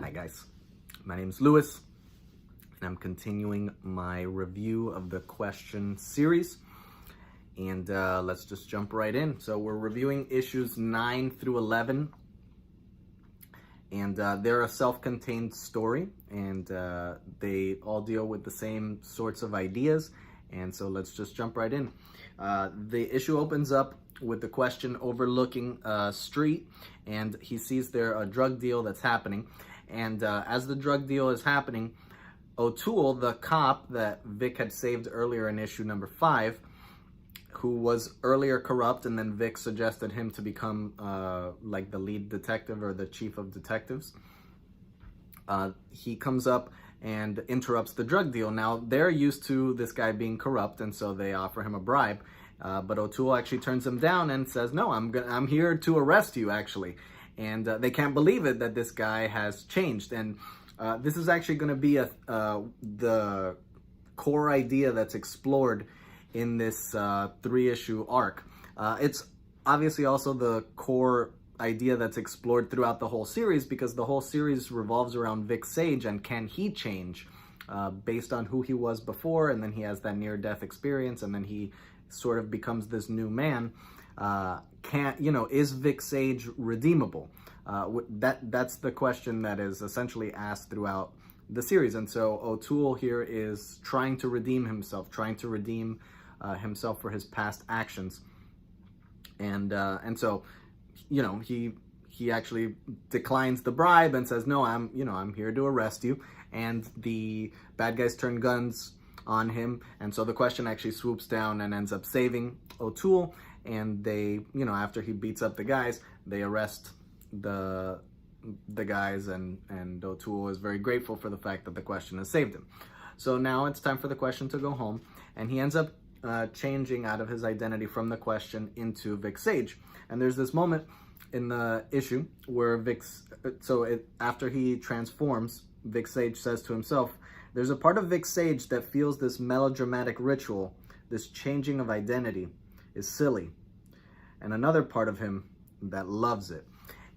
Hi guys, my name is Lewis, and I'm continuing my review of the question series, and let's just jump right in. So we're reviewing issues 9 through 11, and they're a self-contained story, and they all deal with the same sorts of ideas, and so let's just jump right in. The issue opens up with the question overlooking a street, and he sees there a drug deal that's happening. And as the drug deal is happening, O'Toole, the cop that Vic had saved earlier in issue number 5, who was earlier corrupt, and then Vic suggested him to become like the lead detective or the chief of detectives, he comes up and interrupts the drug deal. Now, they're used to this guy being corrupt, and so they offer him a bribe. But O'Toole actually turns him down and says, "No, I'm here to arrest you, actually." And they can't believe it that this guy has changed. And this is actually going to be the core idea that's explored in this 3-issue arc. It's obviously also the core idea that's explored throughout the whole series, because the whole series revolves around Vic Sage and can he change based on who he was before, and then he has that near-death experience, and then he sort of becomes this new man. Is Vic Sage redeemable? That's the question that is essentially asked throughout the series. And so O'Toole here is trying to redeem himself, himself for his past actions. And so, he actually declines the bribe and says, "No, I'm here to arrest you." And the bad guys turn guns on him, and so the question actually swoops down and ends up saving O'Toole. And they, after he beats up the guys, they arrest the guys, and O'Toole is very grateful for the fact that the question has saved him. So now it's time for the question to go home, and he ends up changing out of his identity from the question into Vic Sage. And there's this moment in the issue where after he transforms, Vic Sage says to himself, "There's a part of Vic Sage that feels this melodramatic ritual, this changing of identity, is silly, and another part of him that loves it."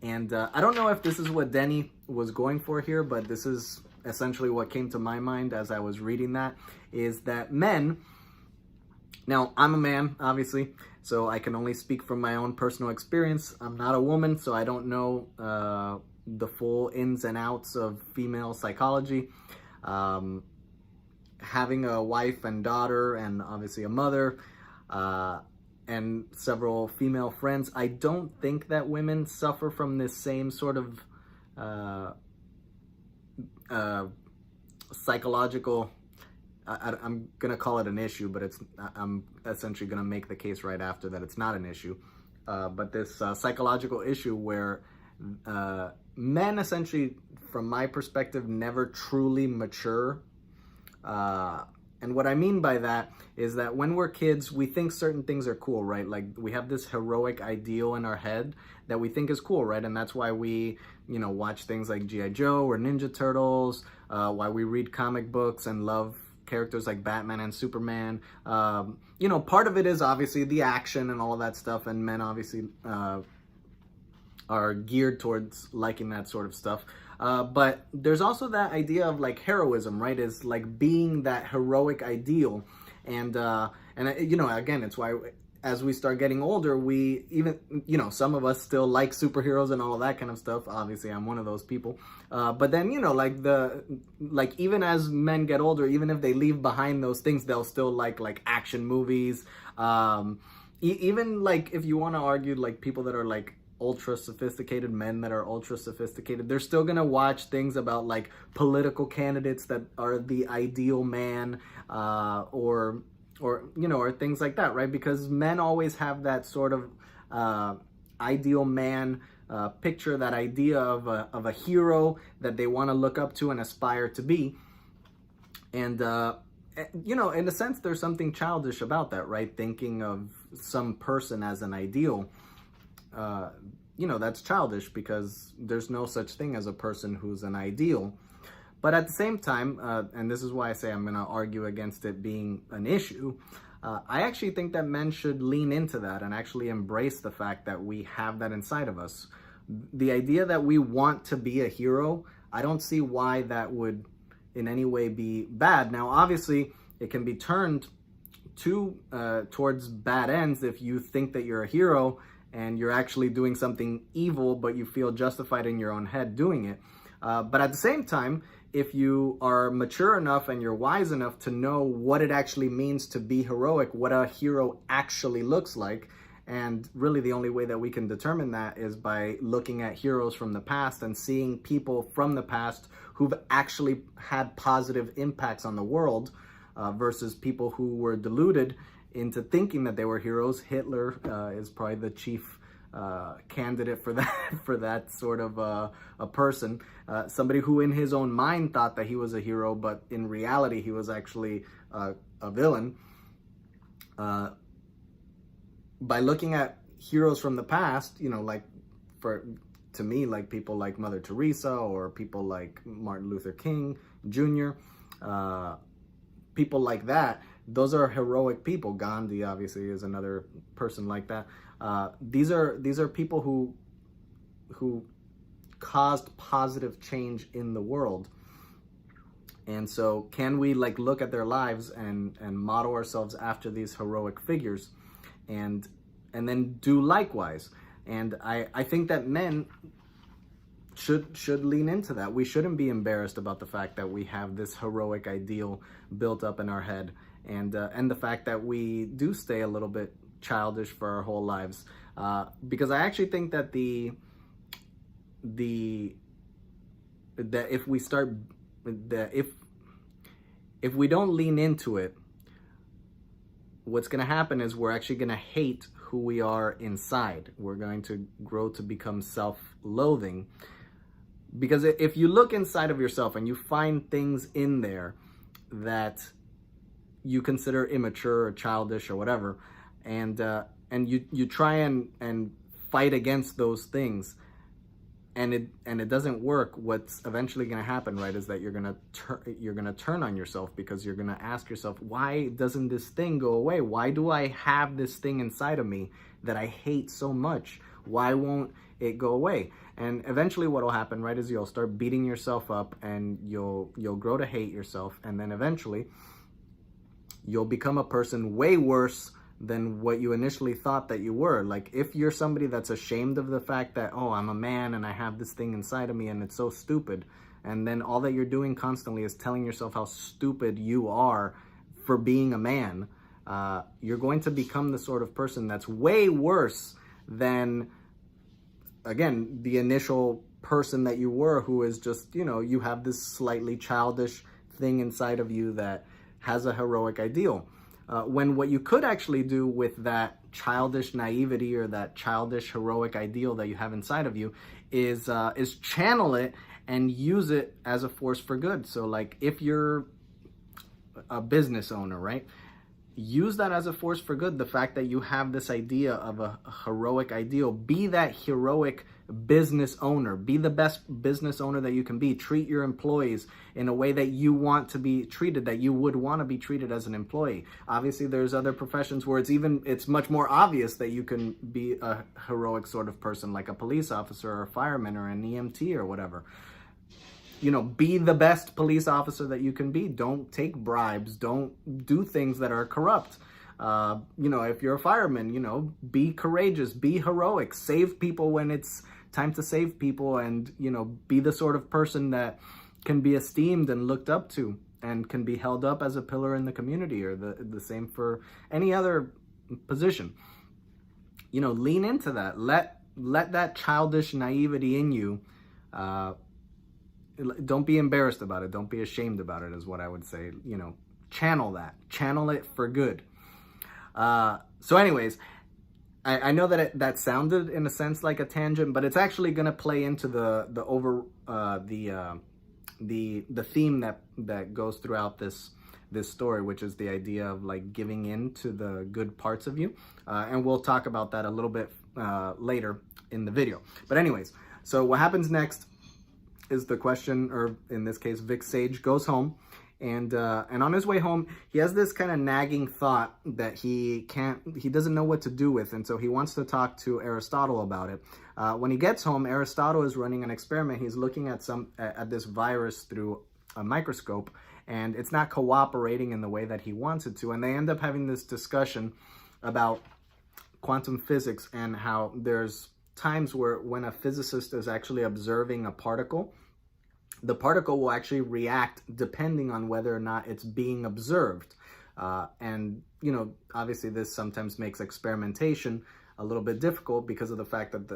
And I don't know if this is what Denny was going for here, but this is essentially what came to my mind as I was reading that, is that men, now I'm a man, obviously, so I can only speak from my own personal experience. I'm not a woman, so I don't know the full ins and outs of female psychology. Having a wife and daughter, and obviously a mother, and several female friends, I don't think that women suffer from this same sort of psychological, I'm gonna call it an issue, but I'm essentially gonna make the case right after that it's not an issue, but this psychological issue where men essentially, from my perspective, never truly mature. And what I mean by that is that when we're kids, we think certain things are cool, right? Like, we have this heroic ideal in our head that we think is cool, right? And that's why we, watch things like G.I. Joe or Ninja Turtles, why we read comic books and love characters like Batman and Superman. Part of it is obviously the action and all of that stuff, and men obviously are geared towards liking that sort of stuff. But there's also that idea of like heroism, right? Is like being that heroic ideal. And again, it's why as we start getting older, we even, some of us still like superheroes and all of that kind of stuff. Obviously, I'm one of those people. But then, even as men get older, even if they leave behind those things, they'll still like action movies. Even like, if you want to argue, like people that are like ultra sophisticated, men that are ultra sophisticated, they're still gonna watch things about like political candidates that are the ideal man, or things like that, right? Because men always have that sort of ideal man picture, that idea of a hero that they want to look up to and aspire to be. And in a sense, there's something childish about that, right? Thinking of some person as an ideal. That's childish, because there's no such thing as a person who's an ideal. But at the same time, and this is why I say I'm going to argue against it being an issue, I actually think that men should lean into that and actually embrace the fact that we have that inside of us. The idea that we want to be a hero, I don't see why that would in any way be bad. Now, obviously, it can be turned towards bad ends if you think that you're a hero and you're actually doing something evil, but you feel justified in your own head doing it. But at the same time, if you are mature enough and you're wise enough to know what it actually means to be heroic, what a hero actually looks like, and really the only way that we can determine that is by looking at heroes from the past and seeing people from the past who've actually had positive impacts on the world, versus people who were deluded into thinking that they were heroes. Hitler is probably the chief candidate for that sort of a person. Somebody who in his own mind thought that he was a hero, but in reality he was actually a villain. By looking at heroes from the past, like to me, like people like Mother Teresa or people like Martin Luther King Jr., people like that, those are heroic people. Gandhi obviously is another person like that. These are people who caused positive change in the world. And so can we look at their lives and model ourselves after these heroic figures and then do likewise? And I think that men should lean into that. We shouldn't be embarrassed about the fact that we have this heroic ideal built up in our head, and the fact that we do stay a little bit childish for our whole lives, because I actually think that if we don't lean into it, what's going to happen is we're actually going to hate who we are inside. We're going to grow to become self-loathing. Because if you look inside of yourself and you find things in there that you consider immature or childish or whatever, and you try and fight against those things, and it doesn't work, what's eventually going to happen, right, is that you're gonna turn on yourself, because you're gonna ask yourself, why doesn't this thing go away? Why do I have this thing inside of me that I hate so much? Why won't it go away? And eventually what will happen, right, is you'll start beating yourself up, and you'll grow to hate yourself, and then eventually you'll become a person way worse than what you initially thought that you were. Like, if you're somebody that's ashamed of the fact that, oh, I'm a man and I have this thing inside of me and it's so stupid, and then all that you're doing constantly is telling yourself how stupid you are for being a man, you're going to become the sort of person that's way worse than, again, the initial person that you were, who is just, you have this slightly childish thing inside of you that has a heroic ideal. When what you could actually do with that childish naivety or that childish heroic ideal that you have inside of you is channel it and use it as a force for good. So like, if you're a business owner, right? Use that as a force for good. The fact that you have this idea of a heroic ideal, be that heroic business owner, be the best business owner that you can be. Treat your employees in a way that you want to be treated, that you would want to be treated as an employee. Obviously, there's other professions where it's much more obvious that you can be a heroic sort of person, like a police officer or a fireman or an EMT or whatever. Be the best police officer that you can be. Don't take bribes. Don't do things that are corrupt. If you're a fireman, be courageous, be heroic, save people when it's time to save people, and, be the sort of person that can be esteemed and looked up to and can be held up as a pillar in the community, or the same for any other position. Lean into that. Let that childish naivety in you, don't be embarrassed about it. Don't be ashamed about it, is what I would say. Channel that. Channel it for good. So anyways, I know that that sounded in a sense like a tangent, but it's actually going to play into the theme that goes throughout this story, which is the idea of like giving in to the good parts of you. And we'll talk about that a little bit later in the video. But anyways, so what happens next is the question, or in this case, Vic Sage goes home And on his way home, he has this kind of nagging thought that he doesn't know what to do with, and so he wants to talk to Aristotle about it. When he gets home, Aristotle is running an experiment. He's looking at this virus through a microscope, and it's not cooperating in the way that he wants it to. And they end up having this discussion about quantum physics and how there's times where when a physicist is actually observing a particle, the particle will actually react depending on whether or not it's being observed. And, you know, obviously this sometimes makes experimentation a little bit difficult because of the fact that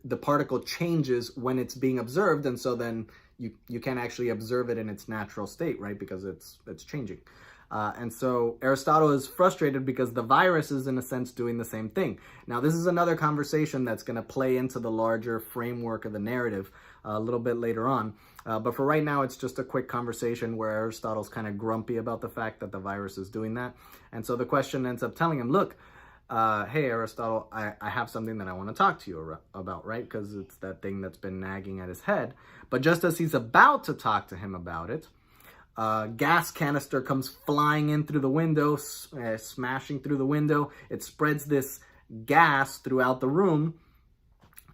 the particle changes when it's being observed, and so then you can't actually observe it in its natural state, right? Because it's changing. And so Aristotle is frustrated because the virus is, in a sense, doing the same thing. Now, this is another conversation that's going to play into the larger framework of the narrative a little bit later on. But for right now, it's just a quick conversation where Aristotle's kind of grumpy about the fact that the virus is doing that. And so the question ends up telling him, look, hey, Aristotle, I have something that I want to talk to you about, right? Because it's that thing that's been nagging at his head. But just as he's about to talk to him about it, gas canister comes flying in through the window, smashing through the window. It spreads this gas throughout the room,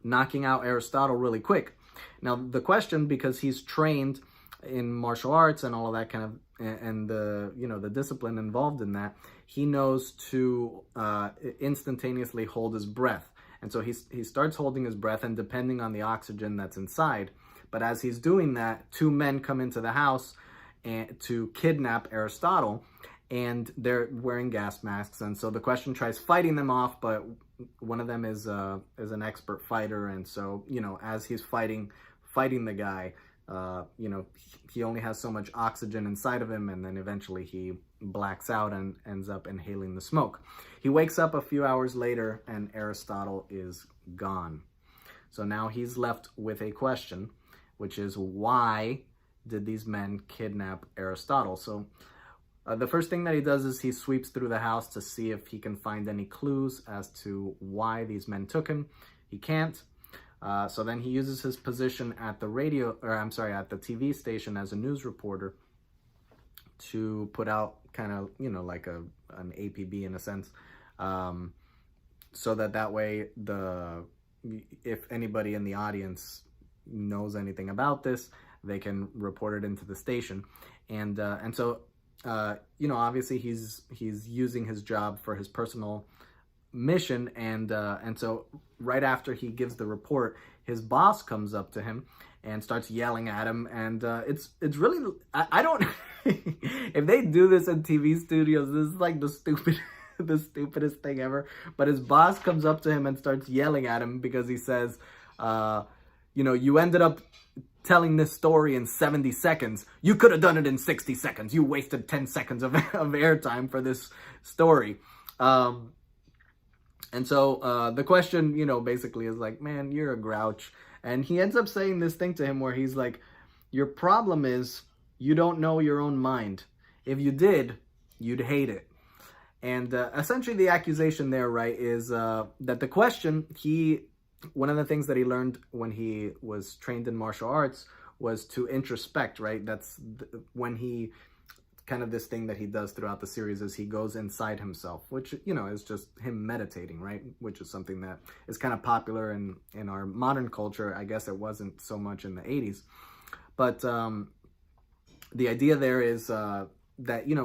knocking out Aristotle really quick. Now, the question, because he's trained in martial arts and all of that kind of, and the discipline involved in that, he knows to instantaneously hold his breath. And so he starts holding his breath, and depending on the oxygen that's inside. But as he's doing that, two men come into the house to kidnap Aristotle, and they're wearing gas masks. And so the question tries fighting them off, but one of them is an expert fighter, and so, you know, as he's fighting the guy, he only has so much oxygen inside of him, and then eventually he blacks out and ends up inhaling the smoke. He wakes up a few hours later, and Aristotle is gone. So now he's left with a question, which is, why did these men kidnap Aristotle? So the first thing that he does is he sweeps through the house to see if he can find any clues as to why these men took him. He can't. So then he uses his position at the at the TV station as a news reporter to put out kind of, like an APB in a sense, so that way if anybody in the audience knows anything about this, they can report it into the station. And so obviously he's using his job for his personal mission, and so right after he gives the report, his boss comes up to him and starts yelling at him, and it's really, I don't if they do this in TV studios, this is like the stupidest thing ever. But his boss comes up to him and starts yelling at him because he says, you ended up telling this story in 70 seconds. You could have done it in 60 seconds. You wasted 10 seconds of airtime for this story. And so the question, basically is like, man, you're a grouch. And he ends up saying this thing to him where he's like, your problem is you don't know your own mind. If you did, you'd hate it. And essentially the accusation there, right, is that the question, one of the things that he learned when he was trained in martial arts was to introspect, right? That's when he, kind of this thing that he does throughout the series is he goes inside himself, which, is just him meditating, right? Which is something that is kind of popular in our modern culture. I guess it wasn't so much in the 80s. But the idea there is that,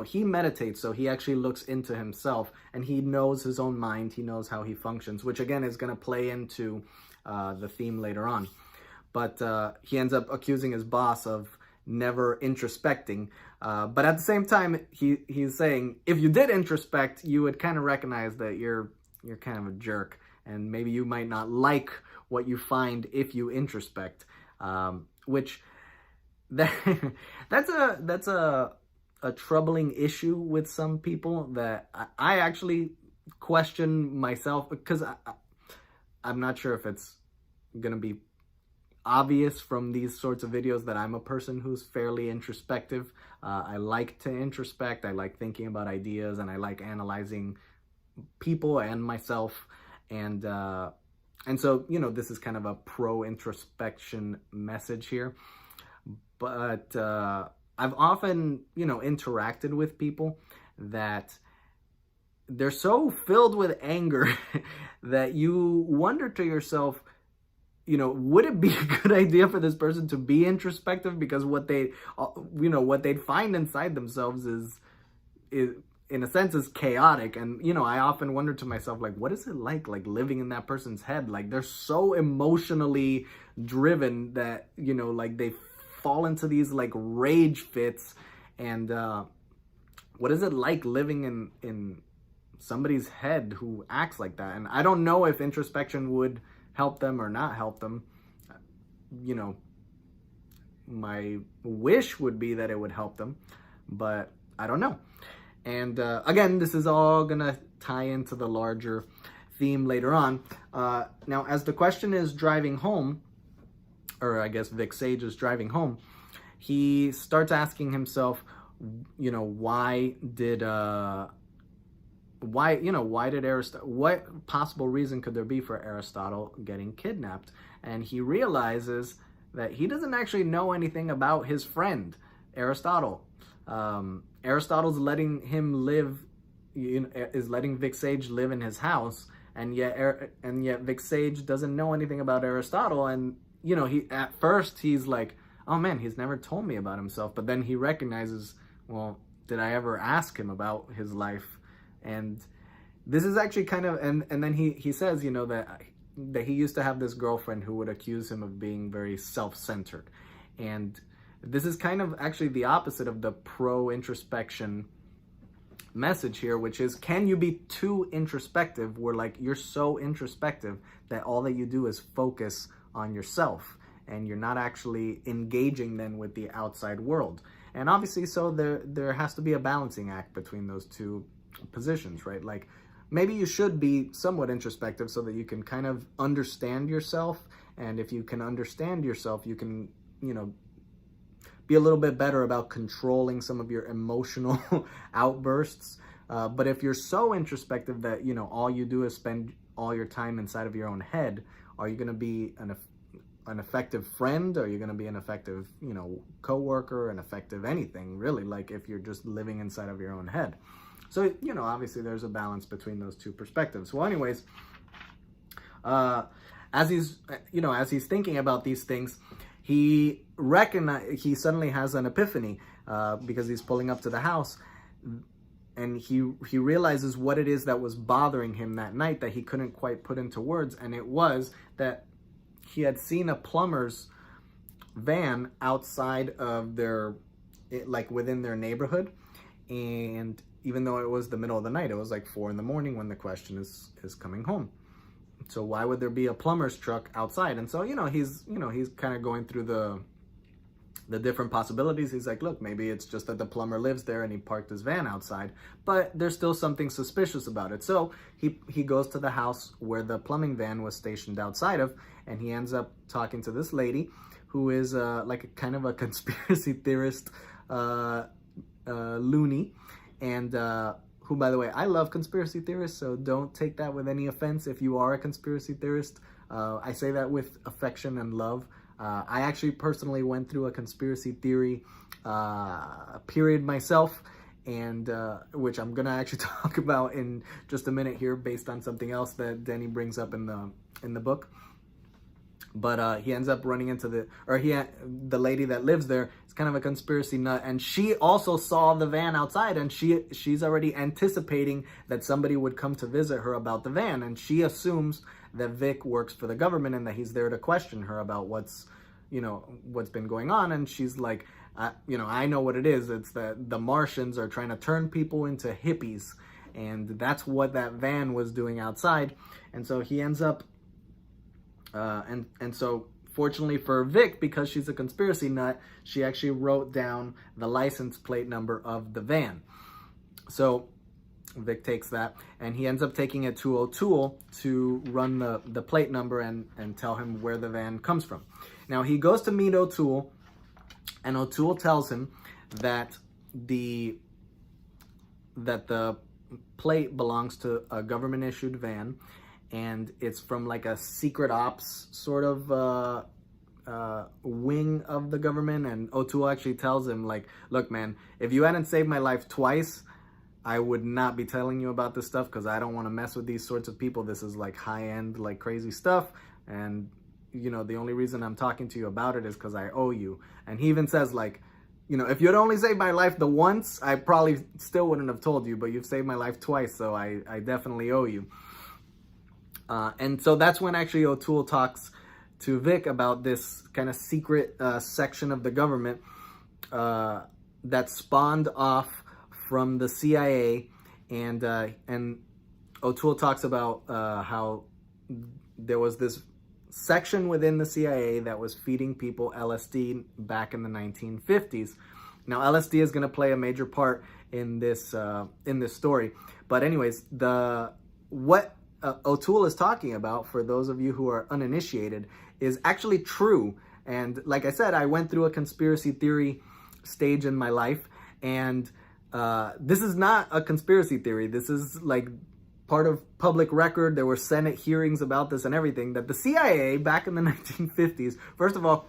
he meditates, so he actually looks into himself, and he knows his own mind, he knows how he functions, which again is going to play into the theme later on. But he ends up accusing his boss of never introspecting, but at the same time, he's saying, if you did introspect, you would kind of recognize that you're kind of a jerk, and maybe you might not like what you find if you introspect, which that's a troubling issue with some people that I actually question myself, because I'm not sure if it's going to be obvious from these sorts of videos that I'm a person who's fairly introspective. I like to introspect. I like thinking about ideas, and I like analyzing people and myself. And so, this is kind of a pro-introspection message here. But I've often, interacted with people that they're so filled with anger that you wonder to yourself, would it be a good idea for this person to be introspective? Because what what they'd find inside themselves is in a sense is chaotic. And I often wonder to myself, like, what is it like living in that person's head? Like, they're so emotionally driven that like they fall into these like rage fits. And what is it like living in somebody's head who acts like that? And I don't know if introspection would help them or not help them. My wish would be that it would help them, but I don't know. And again, this is all gonna tie into the larger theme later on. Now, as the question is driving home, or I guess Vic Sage is driving home, he starts asking himself, why did Aristotle, what possible reason could there be for Aristotle getting kidnapped? And he realizes that he doesn't actually know anything about his friend, Aristotle. Aristotle's letting him live, is letting Vic Sage live in his house, and yet Vic Sage doesn't know anything about Aristotle. And he at first he's like, oh man, he's never told me about himself. But then he recognizes, well, did I ever ask him about his life? And this is actually kind of, and then he says, that he used to have this girlfriend who would accuse him of being very self-centered. And this is kind of actually the opposite of the pro-introspection message here, which is, can you be too introspective, where like you're so introspective that all that you do is focus on yourself and you're not actually engaging then with the outside world? And obviously, so there has to be a balancing act between those two positions, right? Like, maybe you should be somewhat introspective so that you can kind of understand yourself. And if you can understand yourself, you can, be a little bit better about controlling some of your emotional outbursts. But if you're so introspective that, all you do is spend all your time inside of your own head, are you going to be an effective friend? Are you going to be an effective, coworker, an effective anything, really? Like, if you're just living inside of your own head. So, obviously there's a balance between those two perspectives. Well, anyways, as he's thinking about these things, he suddenly has an epiphany, because he's pulling up to the house, and he realizes what it is that was bothering him that night that he couldn't quite put into words. And it was that he had seen a plumber's van outside of within their neighborhood. And even though it was the middle of the night, it was like 4 a.m. when the question is coming home. So why would there be a plumber's truck outside? And so, he's kind of going through the different possibilities. He's like, look, maybe it's just that the plumber lives there and he parked his van outside, but there's still something suspicious about it. So he goes to the house where the plumbing van was stationed outside of, and he ends up talking to this lady who is like a kind of a conspiracy theorist, loony, and who, by the way, I love conspiracy theorists, so don't take that with any offense if you are a conspiracy theorist. I say that with affection and love. I actually personally went through a conspiracy theory period myself, and which I'm gonna actually talk about in just a minute here, based on something else that Denny brings up in the book. But he ends up running into the lady that lives there is kind of a conspiracy nut, and she also saw the van outside, and she's already anticipating that somebody would come to visit her about the van, and she assumes that Vic works for the government and that he's there to question her about what's been going on. And she's like, I know what it is. It's that the Martians are trying to turn people into hippies, and that's what that van was doing outside. And so he ends up and so fortunately for Vic, because she's a conspiracy nut, she actually wrote down the license plate number of the van. So Vic takes that, and he ends up taking it to O'Toole to run the plate number and tell him where the van comes from. Now he goes to meet O'Toole, and O'Toole tells him that the plate belongs to a government issued van, and it's from like a secret ops sort of wing of the government, and O'Toole actually tells him, like, look, man, if you hadn't saved my life twice, I would not be telling you about this stuff, because I don't want to mess with these sorts of people. This is like high-end, like crazy stuff, and you know, the only reason I'm talking to you about it is because I owe you. And he even says, like, you know, if you had only saved my life the once, I probably still wouldn't have told you, but you've saved my life twice, so I definitely owe you. And so that's when actually O'Toole talks to Vic about this kind of secret section of the government that spawned off from the CIA, and O'Toole talks about how there was this section within the CIA that was feeding people LSD back in the 1950s. Now, LSD is going to play a major part in this story. But anyways, what O'Toole is talking about, for those of you who are uninitiated, is actually true. And like I said, I went through a conspiracy theory stage in my life, and this is not a conspiracy theory. This is like part of public record. There were Senate hearings about this and everything, that the CIA back in the 1950s, first of all,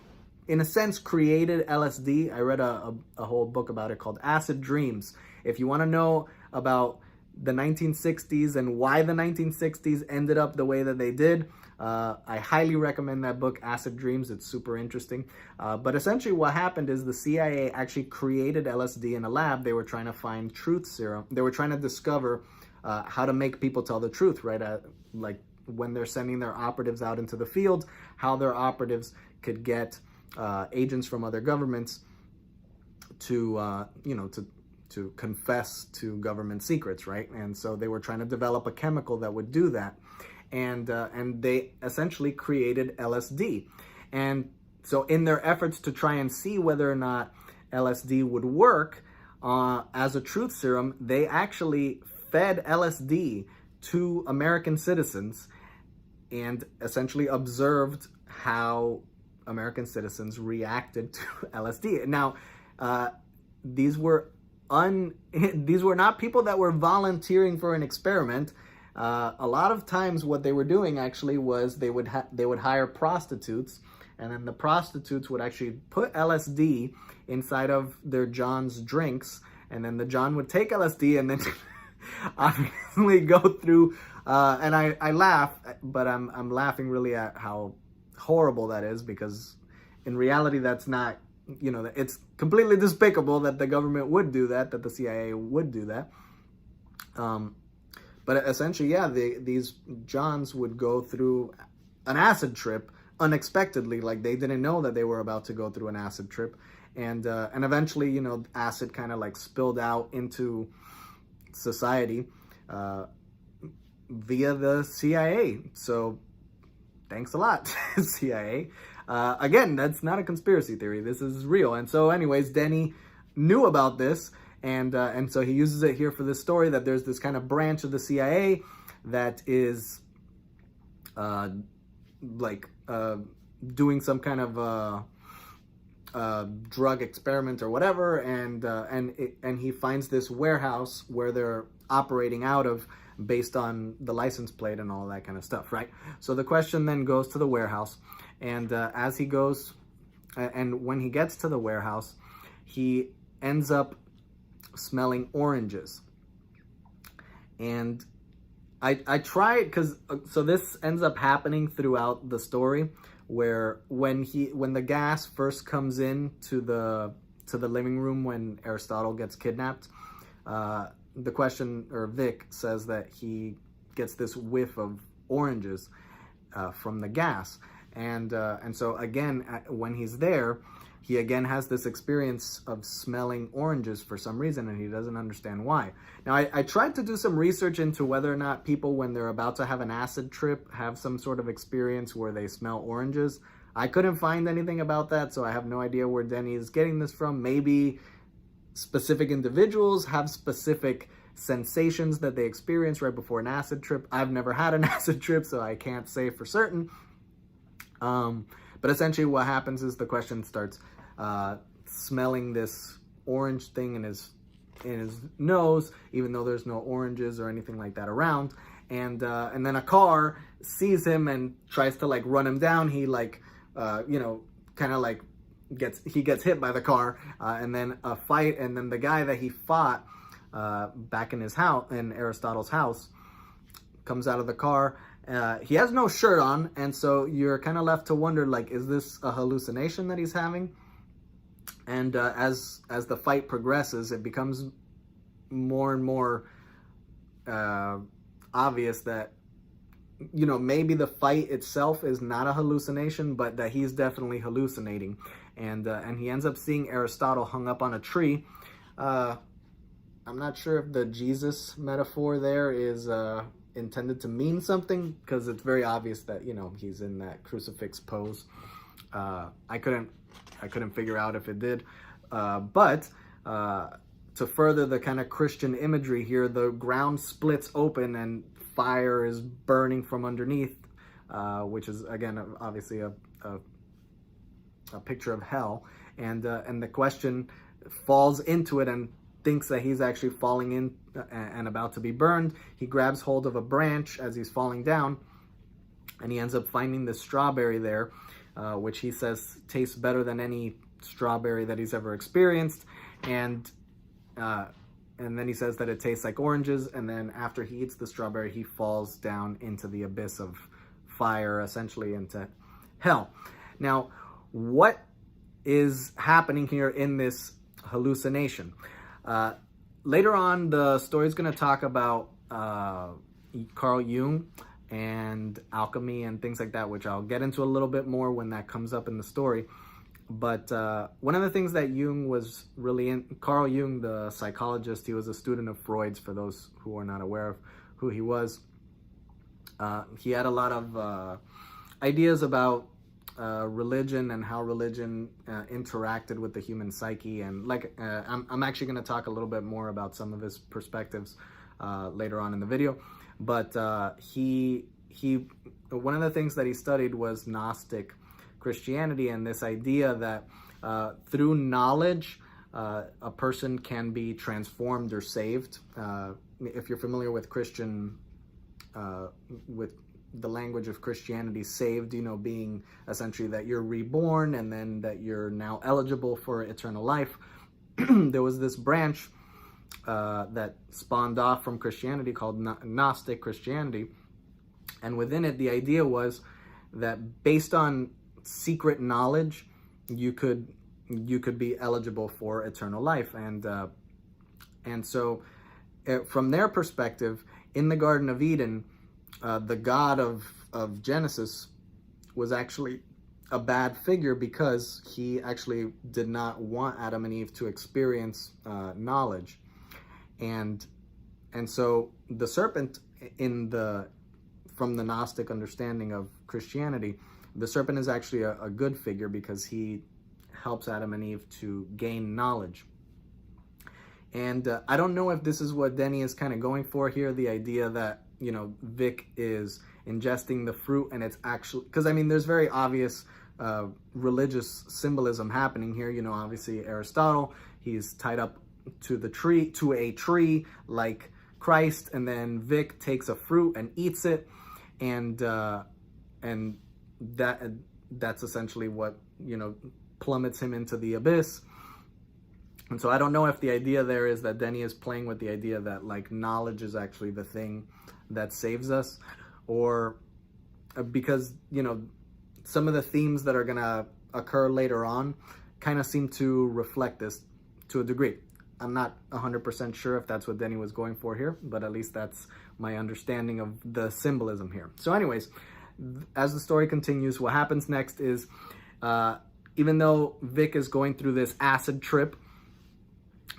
in a sense, created LSD. I read a whole book about it called Acid Dreams. If you want to know about the 1960s and why the 1960s ended up the way that they did, I highly recommend that book, Acid Dreams. It's super interesting. But essentially what happened is the CIA actually created LSD in a lab. They were trying to find truth serum. They were trying to discover how to make people tell the truth, right? Like when they're sending their operatives out into the field, how their operatives could get agents from other governments to, to confess to government secrets, right? And so they were trying to develop a chemical that would do that. And they essentially created LSD. And so in their efforts to try and see whether or not LSD would work as a truth serum, they actually fed LSD to American citizens and essentially observed how American citizens reacted to LSD. Now, these were not people that were volunteering for an experiment. A lot of times what they were doing actually was they would hire prostitutes, and then the prostitutes would actually put LSD inside of their John's drinks, and then the John would take LSD and then obviously go through, and I laugh, but I'm laughing really at how horrible that is, because in reality that's not, it's completely despicable that the government would do that, that the CIA would do that. But essentially, yeah, these Johns would go through an acid trip unexpectedly, like they didn't know that they were about to go through an acid trip, and eventually, acid kind of like spilled out into society via the CIA. So thanks a lot, CIA. Again, that's not a conspiracy theory. This is real. And so anyways, Denny knew about this, and so he uses it here for this story, that there's this kind of branch of the CIA that is doing some kind of drug experiment or whatever, and he finds this warehouse where they're operating out of, based on the license plate and all that kind of stuff, right? So the question then goes to the warehouse, and as he goes, and when he gets to the warehouse, he ends up smelling oranges. And I tried, because so this ends up happening throughout the story, where when the gas first comes in to the living room when Aristotle gets kidnapped, the question, or Vic says that he gets this whiff of oranges from the gas, and so again, when he's there, he again has this experience of smelling oranges for some reason, and he doesn't understand why. Now, I tried to do some research into whether or not people, when they're about to have an acid trip, have some sort of experience where they smell oranges. I couldn't find anything about that, so I have no idea where Denny is getting this from. Maybe specific individuals have specific sensations that they experience right before an acid trip. I've never had an acid trip, so I can't say for certain. But essentially what happens is the question starts smelling this orange thing in his nose, even though there's no oranges or anything like that around. And then a car sees him and tries to like run him down. He kind kind of like gets hit by the car, and then a fight, and then the guy that he fought back in his house, in Aristotle's house, comes out of the car. He has no shirt on, and so you're kind of left to wonder, like, is this a hallucination that he's having? And as the fight progresses, it becomes more and more obvious that, you know, maybe the fight itself is not a hallucination, but that he's definitely hallucinating. And he ends up seeing Aristotle hung up on a tree. I'm not sure if the Jesus metaphor there is intended to mean something, because it's very obvious that, you know, he's in that crucifix pose. I couldn't figure out if it did, but to further the kind of Christian imagery here, the ground splits open and fire is burning from underneath, which is, again, obviously a picture of hell, and the question falls into it and thinks that he's actually falling in and about to be burned. He grabs hold of a branch as he's falling down, and he ends up finding this strawberry there, which he says tastes better than any strawberry that he's ever experienced, and then he says that it tastes like oranges, and then after he eats the strawberry, he falls down into the abyss of fire, essentially into hell. Now, what is happening here in this hallucination? Later on, the story is going to talk about Carl Jung and alchemy and things like that, which I'll get into a little bit more when that comes up in the story. But one of the things that Jung was really in, Carl Jung, the psychologist, he was a student of Freud's, for those who are not aware of who he was. He had a lot of ideas about religion and how religion interacted with the human psyche. And like, I'm actually going to talk a little bit more about some of his perspectives later on in the video. But one of the things that he studied was Gnostic Christianity, and this idea that through knowledge, a person can be transformed or saved. If you're familiar with with the language of Christianity, saved, you know, being essentially that you're reborn and then that you're now eligible for eternal life. There was this branch that spawned off from Christianity called Gnostic Christianity, and within it, the idea was that based on secret knowledge, you could be eligible for eternal life. And so from their perspective, in the Garden of Eden, the God of Genesis was actually a bad figure, because he actually did not want Adam and Eve to experience knowledge. And so the serpent, from the Gnostic understanding of Christianity, the serpent is actually a good figure, because he helps Adam and Eve to gain knowledge. And I don't know if this is what Denny is kind of going for here, the idea that, you know, Vic is ingesting the fruit, and it's actually, because I mean, there's very obvious religious symbolism happening here. You know, obviously Aristotle, he's tied up to a tree like Christ, and then Vic takes a fruit and eats it, and that's essentially what, you know, plummets him into the abyss. And so I don't know if the idea there is that Denny is playing with the idea that, like, knowledge is actually the thing that saves us, or because, you know, some of the themes that are gonna occur later on kind of seem to reflect this to a degree. I'm not 100% sure if that's what Denny was going for here, but at least that's my understanding of the symbolism here. So anyways, as the story continues, what happens next is, even though Vic is going through this acid trip,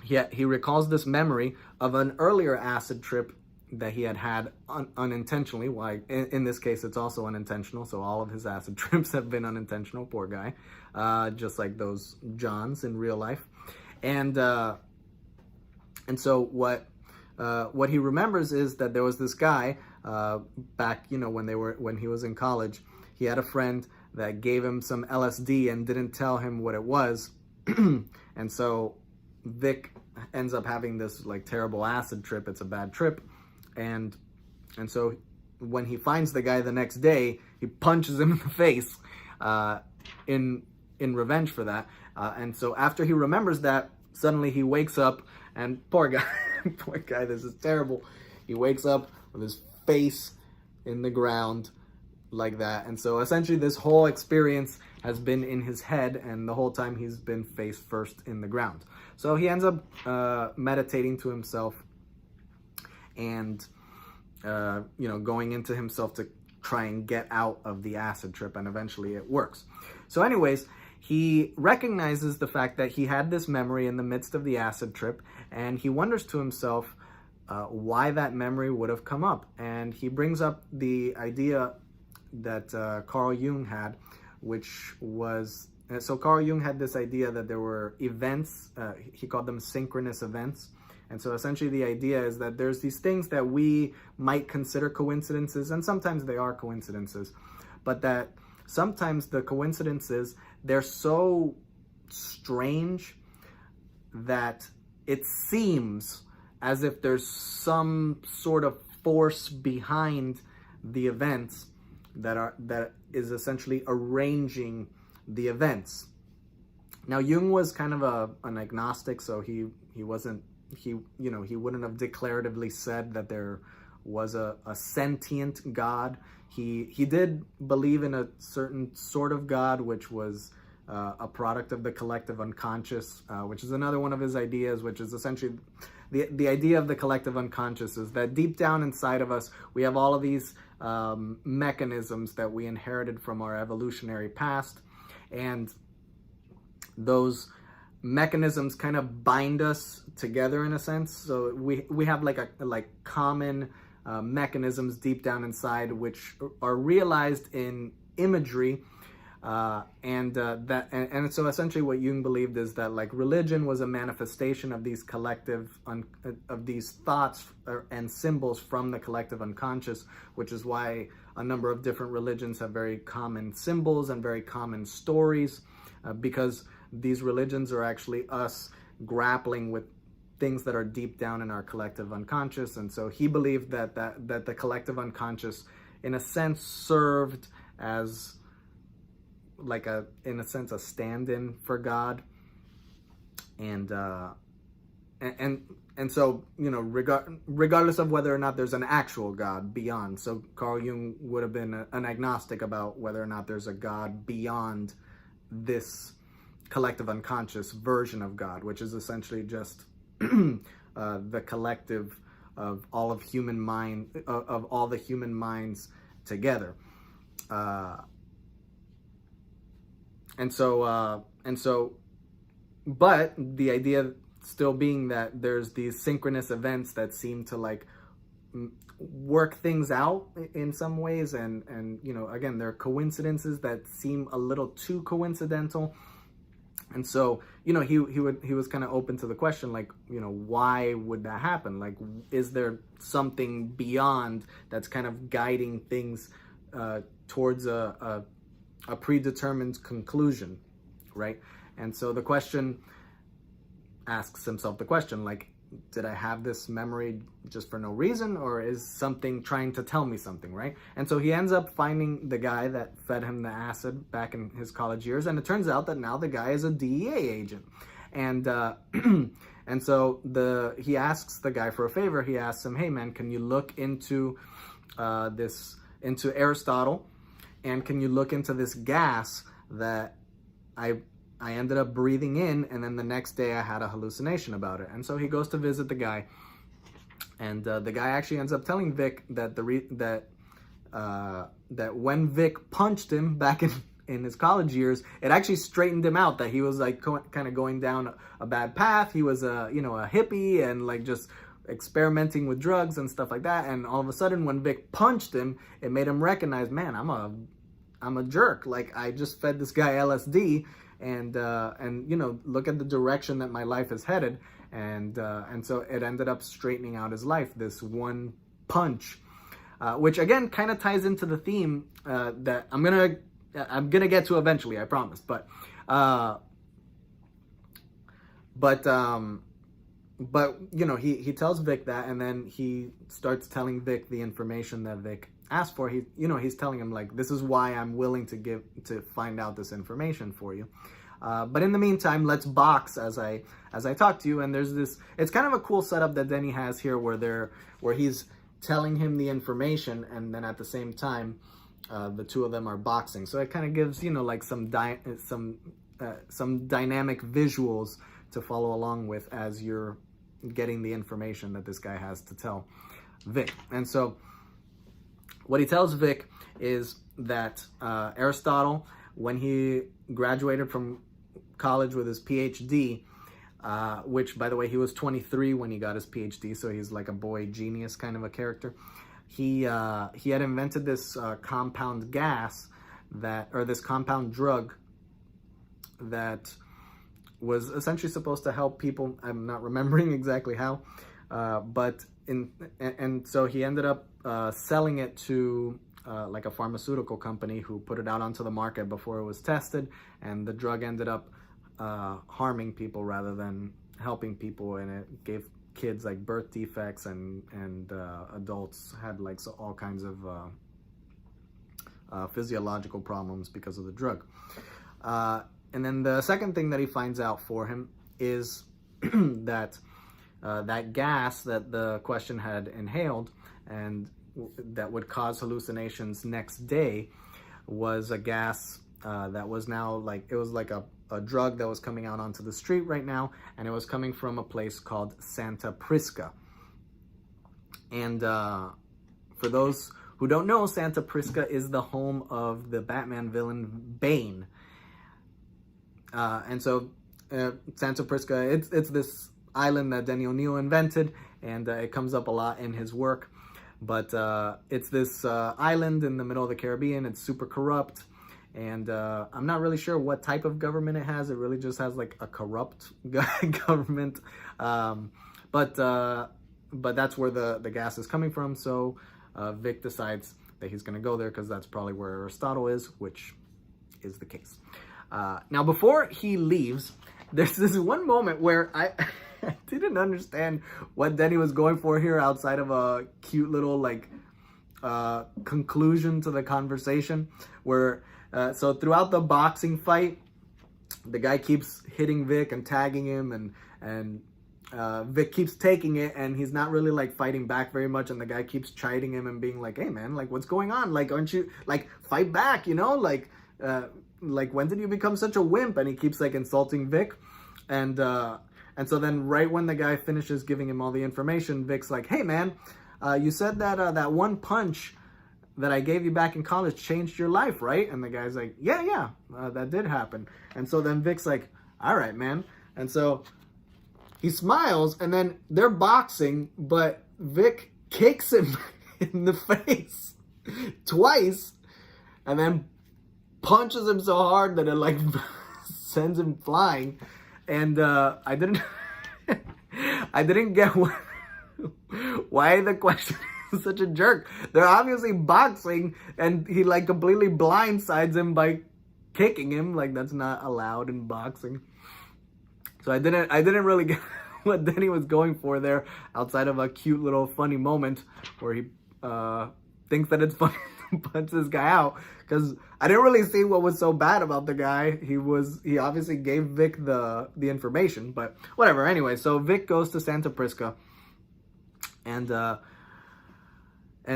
he recalls this memory of an earlier acid trip that he had unintentionally. Why, in this case, it's also unintentional. So all of his acid trips have been unintentional, poor guy, just like those Johns in real life. And so what he remembers is that there was this guy back, you know, when he was in college. He had a friend that gave him some LSD and didn't tell him what it was, and so Vic ends up having this, like, terrible acid trip. It's a bad trip, and so when he finds the guy the next day, he punches him in the face in in revenge for that. And so after he remembers that, suddenly he wakes up, and poor guy, poor guy, this is terrible. He wakes up with his face in the ground like that. And so essentially this whole experience has been in his head, and the whole time he's been face first in the ground. So he ends up meditating to himself and going into himself to try and get out of the acid trip, and eventually it works. So anyways, he recognizes the fact that he had this memory in the midst of the acid trip, and he wonders to himself why that memory would have come up. And he brings up the idea that Carl Jung had, which was, so Carl Jung had this idea that there were events, he called them synchronous events. And so essentially the idea is that there's these things that we might consider coincidences, and sometimes they are coincidences, but that sometimes the coincidences, they're so strange that it seems as if there's some sort of force behind the events that is essentially arranging the events. Now Jung was kind of an agnostic, so he wouldn't have declaratively said that there was a sentient God. He did believe in a certain sort of God, which was a product of the collective unconscious, which is another one of his ideas, which is essentially the idea of the collective unconscious is that deep down inside of us, we have all of these mechanisms that we inherited from our evolutionary past, and those mechanisms kind of bind us together in a sense. So we have like common mechanisms deep down inside, which are realized in imagery, and so essentially what Jung believed is that like religion was a manifestation of these collective of these thoughts and symbols from the collective unconscious, which is why a number of different religions have very common symbols and very common stories, because these religions are actually us grappling with things that are deep down in our collective unconscious. And so he believed that the collective unconscious, in a sense, served as like a stand-in for God. And so, regardless of whether or not there's an actual God beyond. So Carl Jung would have been an agnostic about whether or not there's a God beyond this collective unconscious version of God, which is essentially just the collective of all of human mind, of all the human minds together. But the idea still being that there's these synchronous events that seem to like work things out in some ways, and again, there are coincidences that seem a little too coincidental. And so, he was kind of open to the question, like, why would that happen? Like, is there something beyond that's kind of guiding things towards a predetermined conclusion, right? And so the question asks himself the question, like, did I have this memory just for no reason, or is something trying to tell me something, right? And so he ends up finding the guy that fed him the acid back in his college years, and it turns out that now the guy is a DEA agent. And and so he asks the guy for a favor. He asks him, hey man, can you look into into Aristotle, and can you look into this gas that I ended up breathing in, and then the next day I had a hallucination about it. And so he goes to visit the guy, and the guy actually ends up telling Vic that that when Vic punched him back in his college years, it actually straightened him out, that he was like kind of going down a bad path. He was a hippie and like just experimenting with drugs and stuff like that. And all of a sudden when Vic punched him, it made him recognize, man, I'm a jerk. Like, I just fed this guy LSD, and look at the direction that my life is headed. And so it ended up straightening out his life, this one punch, which again kind of ties into the theme that I'm gonna get to eventually, I promise. But he tells Vic that, and then he starts telling Vic the information that Vic asked for. He's telling him like, this is why I'm willing to find out this information for you. But in the meantime, let's box as I talk to you. And there's this, it's kind of a cool setup that Denny has here where he's telling him the information, and then at the same time, the two of them are boxing. So it kind of gives, like some dynamic visuals to follow along with as you're getting the information that this guy has to tell Vic. And so what he tells Vic is that Aristotle, when he graduated from college with his PhD, which, by the way, he was 23 when he got his PhD, so he's like a boy genius kind of a character. He had invented this compound gas this compound drug that was essentially supposed to help people. I'm not remembering exactly how, and so he ended up selling it to like a pharmaceutical company who put it out onto the market before it was tested, and the drug ended up harming people rather than helping people, and it gave kids like birth defects, and adults had like all kinds of physiological problems because of the drug. And then the second thing that he finds out for him is that that gas that the question had inhaled and that would cause hallucinations next day was a gas that was now like, it was like a drug that was coming out onto the street right now, and it was coming from a place called Santa Prisca. And for those who don't know, Santa Prisca is the home of the Batman villain Bane. And so Santa Prisca, it's this island that Denny O'Neil invented, and it comes up a lot in his work. But it's this island in the middle of the Caribbean. It's super corrupt, and I'm not really sure what type of government it has. It really just has like a corrupt government. But that's where the gas is coming from. So Vic decides that he's going to go there because that's probably where Aristotle is, which is the case. Now, before he leaves, there's this one moment where I didn't understand what Denny was going for here outside of a cute little like conclusion to the conversation where so throughout the boxing fight, the guy keeps hitting Vic and tagging him, and Vic keeps taking it, and he's not really like fighting back very much, and the guy keeps chiding him and being like, hey man, like what's going on? Like, aren't you like, fight back, like when did you become such a wimp? And he keeps like insulting Vic, and so then right when the guy finishes giving him all the information, Vic's like, hey man, you said that that one punch that I gave you back in college changed your life, right? And the guy's like, yeah, that did happen. And so then Vic's like, all right, man. And so he smiles, and then they're boxing, but Vic kicks him in the face twice, and then punches him so hard that it like sends him flying. And I didn't get why the question is such a jerk. They're obviously boxing, and he like completely blindsides him by kicking him. Like, that's not allowed in boxing. So I didn't really get what Denny was going for there, outside of a cute little funny moment where he thinks that it's funny to punch this guy out, because I didn't really see what was so bad about the guy. He obviously gave Vic the information, but whatever. Anyway, so Vic goes to Santa Prisca, and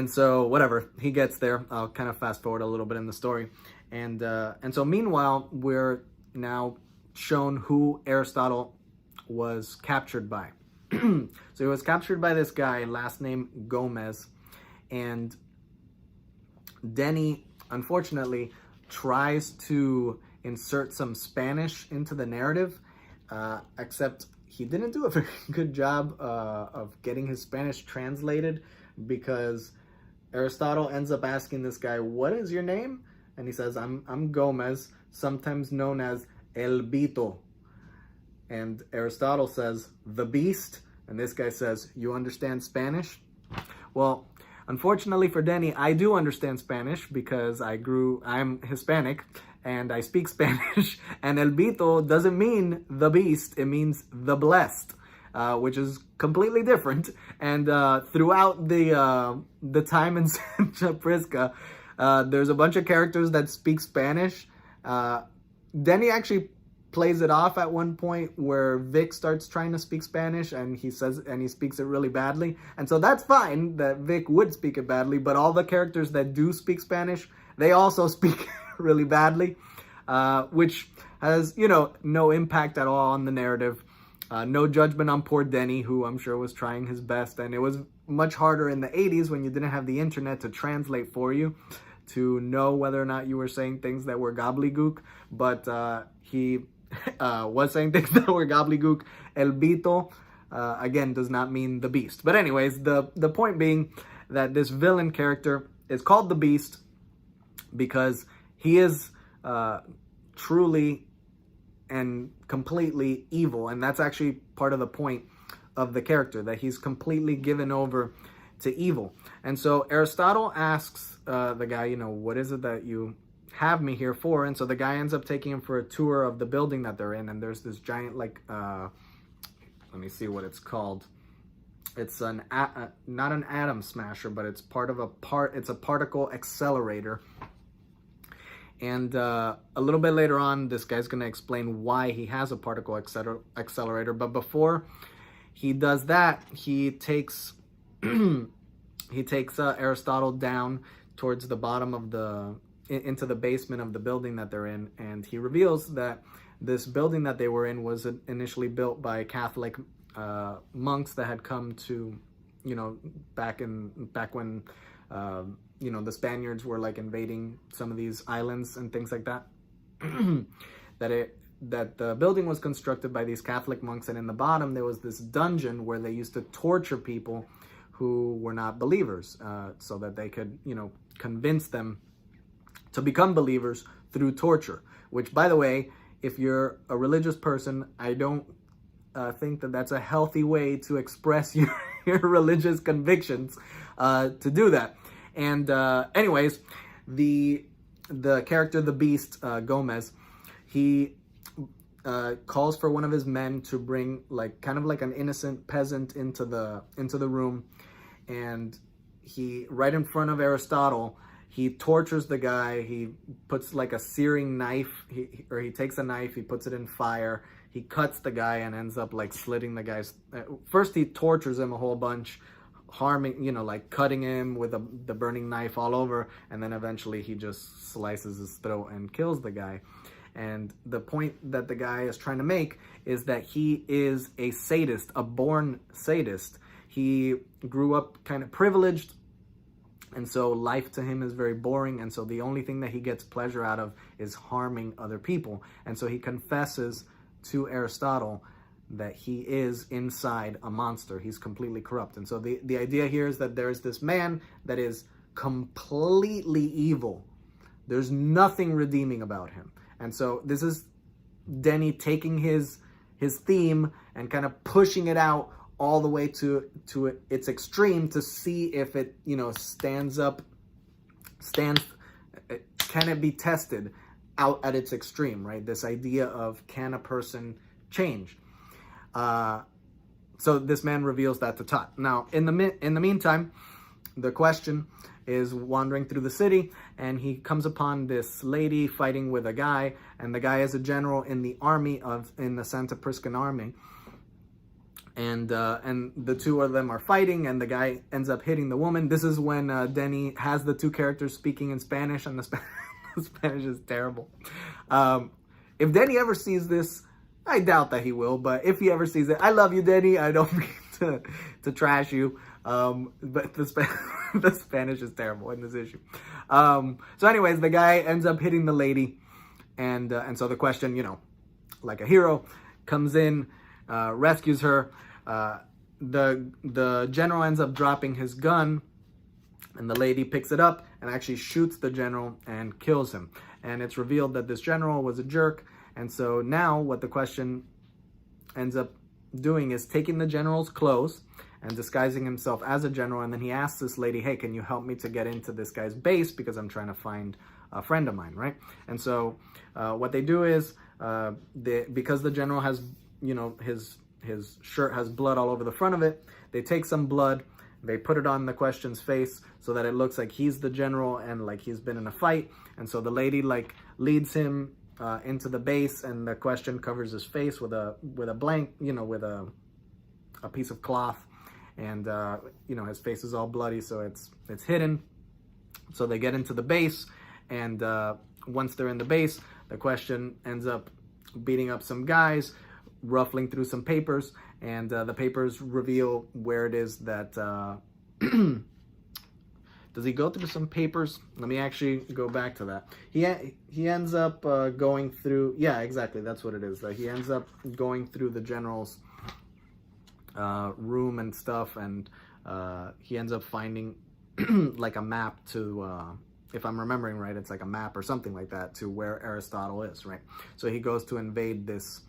so whatever, he gets there. I'll kind of fast forward a little bit in the story, and so meanwhile, we're now shown who Aristotle was captured by. So he was captured by this guy, last name Gomez, and Denny, unfortunately, tries to insert some Spanish into the narrative, except he didn't do a very good job of getting his Spanish translated, because Aristotle ends up asking this guy, what is your name? And he says, I'm Gomez, sometimes known as El Bito. And Aristotle says, the beast. And this guy says, you understand Spanish? Well, unfortunately for Denny, I do understand Spanish, because I'm Hispanic and I speak Spanish. And El Bito doesn't mean the beast, it means the blessed. which is completely different. And throughout the time in Santa Prisca, there's a bunch of characters that speak Spanish. Denny actually plays it off at one point where Vic starts trying to speak Spanish, and he speaks it really badly. And so that's fine that Vic would speak it badly, but all the characters that do speak Spanish, they also speak really badly, which has, no impact at all on the narrative. No judgment on poor Denny, who I'm sure was trying his best. And it was much harder in the 80s when you didn't have the internet to translate for you, to know whether or not you were saying things that were gobbledygook. But he was saying things that were gobbledygook. El Vito, again, does not mean the Beast. But anyways, the point being that this villain character is called the Beast because he is truly and completely evil. And that's actually part of the point of the character, that he's completely given over to evil. And so Aristotle asks the guy, what is it that you have me here for? And so the guy ends up taking him for a tour of the building that they're in, and there's this giant, let me see what it's called. It's not an atom smasher, but it's it's a particle accelerator. And a little bit later on, this guy's going to explain why he has a particle accelerator. But before he does that, he takes Aristotle down towards the bottom of into the basement of the building that they're in, and he reveals that this building that they were in was initially built by Catholic monks that had come to, back when the Spaniards were like invading some of these islands and things like that. that the building was constructed by these Catholic monks, and in the bottom there was this dungeon where they used to torture people who were not believers, so that they could, convince them to become believers through torture. Which, by the way, if you're a religious person, I don't think that that's a healthy way to express your religious convictions, to do that. And anyways, the character, the Beast, Gomez, he calls for one of his men to bring kind of like an innocent peasant into the room, and he, right in front of Aristotle, he tortures the guy. He puts like a searing knife, he takes a knife, he puts it in fire, he cuts the guy and ends up like slitting the guy's, first he tortures him a whole bunch, harming, like cutting him with the burning knife all over, and then eventually he just slices his throat and kills the guy. And the point that the guy is trying to make is that he is a sadist, a born sadist. He grew up kind of privileged, and so life to him is very boring, and so the only thing that he gets pleasure out of is harming other people. And so he confesses to Aristotle that he is inside a monster. He's completely corrupt. And so the idea here is that there's this man that is completely evil. There's nothing redeeming about him. And so this is Denny taking his theme and kind of pushing it out all the way to its extreme to see if it, can it be tested out at its extreme, right? This idea of, can a person change? So this man reveals that to Tot. Now, in the meantime, the Question is wandering through the city, and he comes upon this lady fighting with a guy, and the guy is a general in the army in the Santa Priscan army. And the two of them are fighting, and the guy ends up hitting the woman. This is when Denny has the two characters speaking in Spanish, and the Spanish is terrible. If Denny ever sees this, I doubt that he will, but if he ever sees it, I love you, Denny. I don't mean to trash you, but the Spanish is terrible in this issue. So anyways, the guy ends up hitting the lady, and so the Question, like a hero, comes in, rescues her. The general ends up dropping his gun, and the lady picks it up and actually shoots the general and kills him. And it's revealed that this general was a jerk. And so now what the Question ends up doing is taking the general's clothes and disguising himself as a general. And then he asks this lady, hey, can you help me to get into this guy's base, because I'm trying to find a friend of mine, right? And so what they do is, because the general has, his his shirt has blood all over the front of it. They take some blood, they put it on the question's face so that it looks like he's the general and like he's been in a fight. And so the lady like leads him into the base, and the question covers his face with a blank, with a piece of cloth, and his face is all bloody, so it's hidden. So they get into the base, and once they're in the base, the question ends up beating up some guys, ruffling through some papers, and the papers reveal where it is that does he go through some papers? Let me actually go back to that. He ends up going through, yeah, exactly, that's what it is. He ends up going through the general's room and stuff, and he ends up finding like a map to, if I'm remembering right, it's like a map or something like that to where Aristotle is, right? So he goes to invade this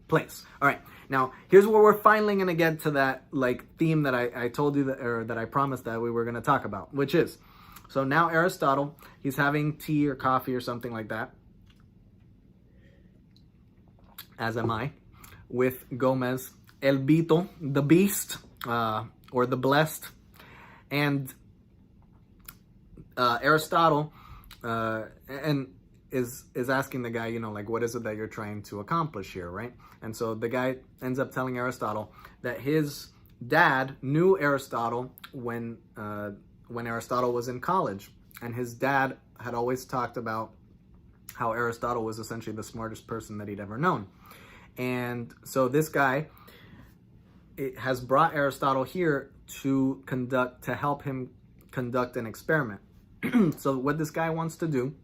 place. All right, now here's where we're finally gonna get to that like theme that I told you that, or that I promised that we were gonna talk about, which is, so now Aristotle, he's having tea or coffee or something like that, as am I, with Gomez, El Bito, the beast, or the blessed, and Aristotle and is asking the guy, like, what is it that you're trying to accomplish here, right? And so the guy ends up telling Aristotle that his dad knew Aristotle when Aristotle was in college, and his dad had always talked about how Aristotle was essentially the smartest person that he'd ever known. And so this guy has brought Aristotle here to help him conduct an experiment. So what this guy wants to do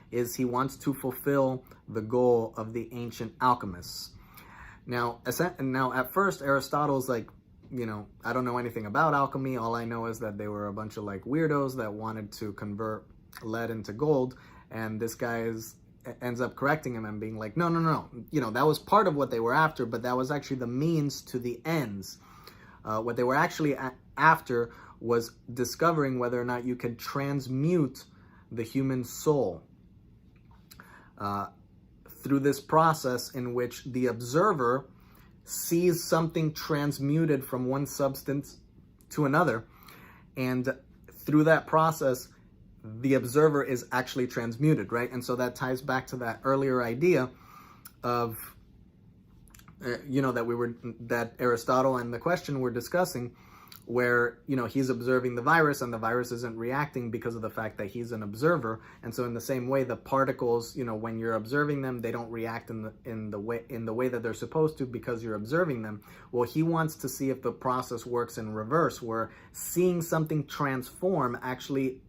is he wants to fulfill the goal of the ancient alchemists. Now at first, Aristotle's like, I don't know anything about alchemy. All I know is that they were a bunch of like weirdos that wanted to convert lead into gold. And this guy ends up correcting him and being like, no. That was part of what they were after, but that was actually the means to the ends. What they were actually after was discovering whether or not you could transmute the human soul through this process in which the observer sees something transmuted from one substance to another, and through that process the observer is actually transmuted, right? And so that ties back to that earlier idea of that Aristotle and the question were discussing, where he's observing the virus and the virus isn't reacting because of the fact that he's an observer. And so in the same way, the particles, when you're observing them, they don't react in the way that they're supposed to because you're observing them. Well, he wants to see if the process works in reverse, where seeing something transform actually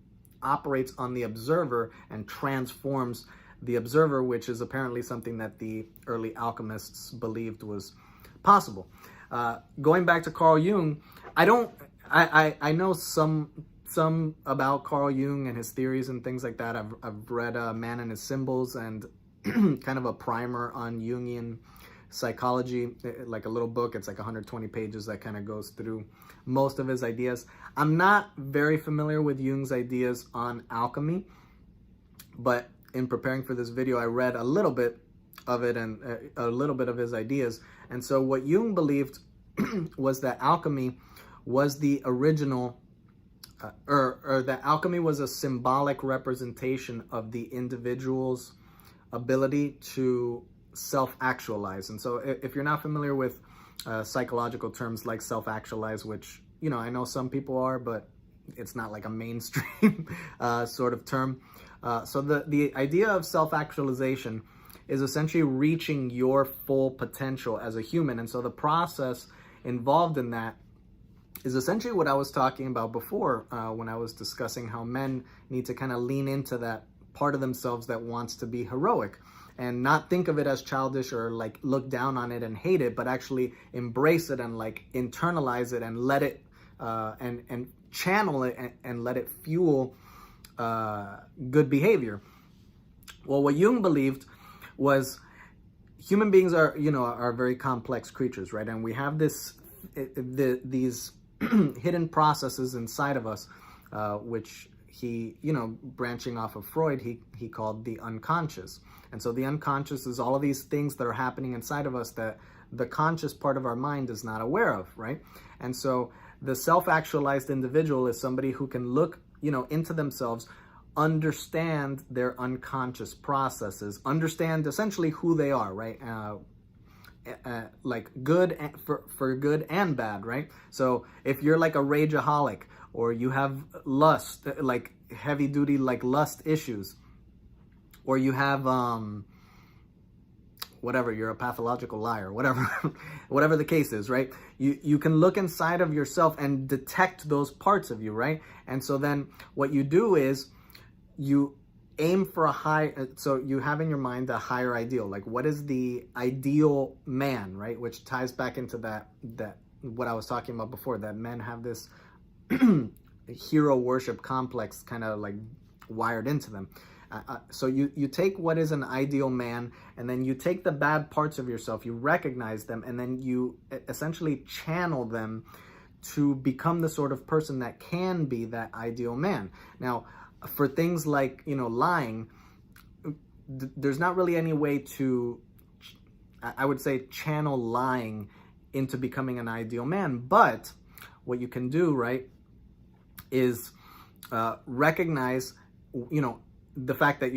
operates on the observer and transforms the observer, which is apparently something that the early alchemists believed was possible. Going back to Carl Jung, I know some about Carl Jung and his theories and things like that. I've read Man and His Symbols and kind of a primer on Jungian psychology, like a little book. It's like 120 pages that kind of goes through most of his ideas. I'm not very familiar with Jung's ideas on alchemy, but in preparing for this video, I read a little bit of it and a little bit of his ideas. And so what Jung believed was that alchemy was the original, or that alchemy was a symbolic representation of the individual's ability to self-actualize. And so if you're not familiar with psychological terms like self-actualize, which, I know some people are, but it's not like a mainstream sort of term. So the idea of self-actualization is essentially reaching your full potential as a human. And so the process involved in that is essentially what I was talking about before when I was discussing how men need to kind of lean into that part of themselves that wants to be heroic and not think of it as childish or like look down on it and hate it, but actually embrace it and like internalize it and let it and channel it and let it fuel good behavior. Well, what Jung believed was human beings are very complex creatures, right? And we have these hidden processes inside of us, which he, branching off of Freud, he called the unconscious. And so the unconscious is all of these things that are happening inside of us that the conscious part of our mind is not aware of, right? And so the self-actualized individual is somebody who can look, into themselves, understand their unconscious processes, understand essentially who they are, right? Like good for good and bad, right? So if you're like a rageaholic, or you have lust, like heavy duty like lust issues, or you have whatever, you're a pathological liar, whatever whatever the case is, right? You can look inside of yourself and detect those parts of you, right? And so then what you do is you aim for a high, so you have in your mind a higher ideal, like what is the ideal man, right? Which ties back into that what I was talking about before, that men have this hero worship complex kind of like wired into them. So you take what is an ideal man, and then you take the bad parts of yourself, you recognize them, and then you essentially channel them to become the sort of person that can be that ideal man. Now, for things like, lying, there's not really any way to, I would say, channel lying into becoming an ideal man. But what you can do, right, is recognize, the fact that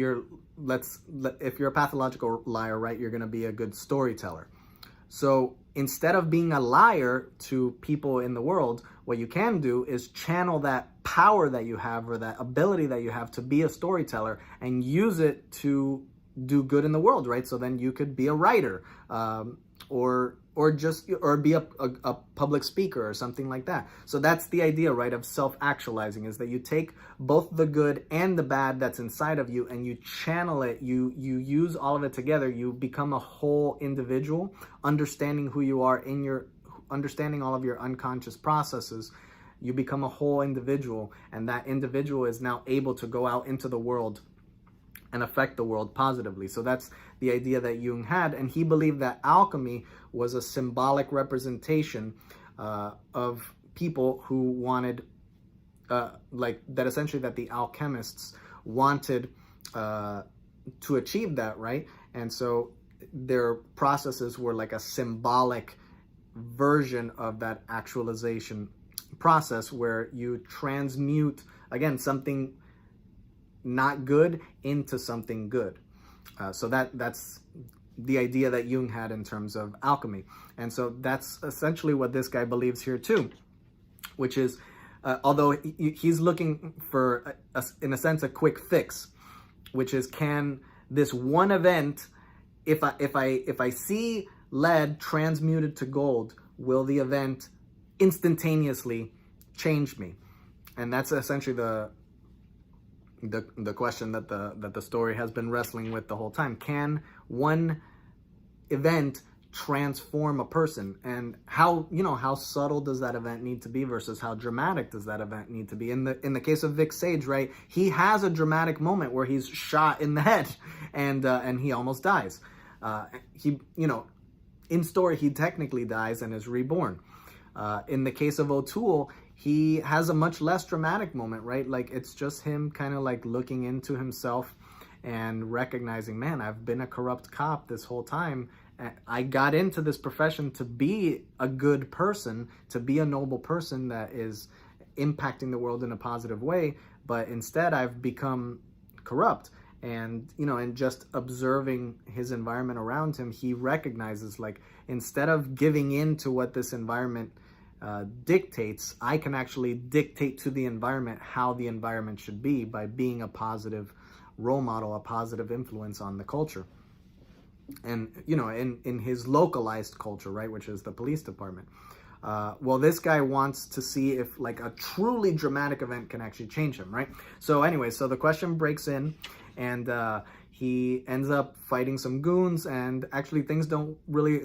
if you're a pathological liar, right, you're going to be a good storyteller. So instead of being a liar to people in the world, what you can do is channel that power that you have, or that ability that you have to be a storyteller, and use it to do good in the world, right? So then you could be a writer, or be a public speaker or something like that. So that's the idea, right, of self-actualizing, is that you take both the good and the bad that's inside of you, and you channel it, you use all of it together, you become a whole individual, understanding who you are, understanding all of your unconscious processes. You become a whole individual, and that individual is now able to go out into the world and affect the world positively. So that's the idea that Jung had, and he believed that alchemy was a symbolic representation of people who wanted, essentially that the alchemists wanted to achieve that, right? And so their processes were like a symbolic version of that actualization process, where you transmute, again, something not good into something good. So that's the idea that Jung had in terms of alchemy. And so that's essentially what this guy believes here too, which is, although he's looking for, in a sense, a quick fix, which is, can this one event, if I see lead transmuted to gold, will the event instantaneously change me? And that's essentially the question that the story has been wrestling with the whole time. Can one event transform a person? And how subtle does that event need to be versus how dramatic does that event need to be? In the case of Vic Sage, right, he has a dramatic moment where he's shot in the head and he almost dies. In story, he technically dies and is reborn. In the case of O'Toole, he has a much less dramatic moment, right? Like, it's just him kind of like looking into himself and recognizing, man, I've been a corrupt cop this whole time. I got into this profession to be a good person, to be a noble person that is impacting the world in a positive way, but instead I've become corrupt. And, and just observing his environment around him, he recognizes, like, instead of giving in to what this environment dictates, I can actually dictate to the environment how the environment should be by being a positive role model, a positive influence on the culture. And, in his localized culture, right, which is the police department. Well, this guy wants to see if, like, a truly dramatic event can actually change him, right? So anyway, so the question breaks in, and he ends up fighting some goons, and actually things don't really,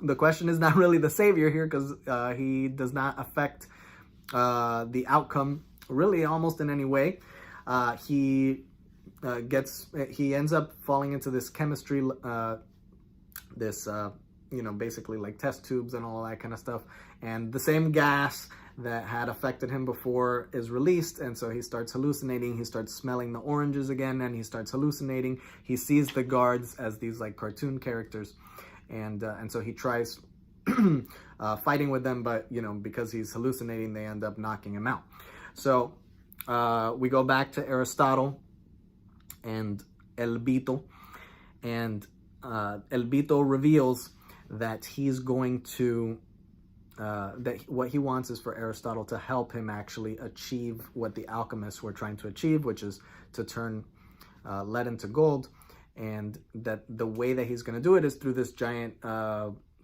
the question is not really the savior here, because he does not affect the outcome really almost in any way. He ends up falling into this chemistry, basically like test tubes and all that kind of stuff, and the same gas that had affected him before is released, and so he starts hallucinating. He starts smelling the oranges again, and he starts hallucinating. He sees the guards as these like cartoon characters, and so he tries fighting with them, but because he's hallucinating, they end up knocking him out. So we go back to Aristotle and El Vito, and El Vito reveals that he's going to that what he wants is for Aristotle to help him actually achieve what the alchemists were trying to achieve, which is to turn lead into gold, and that the way that he's going to do it is through this giant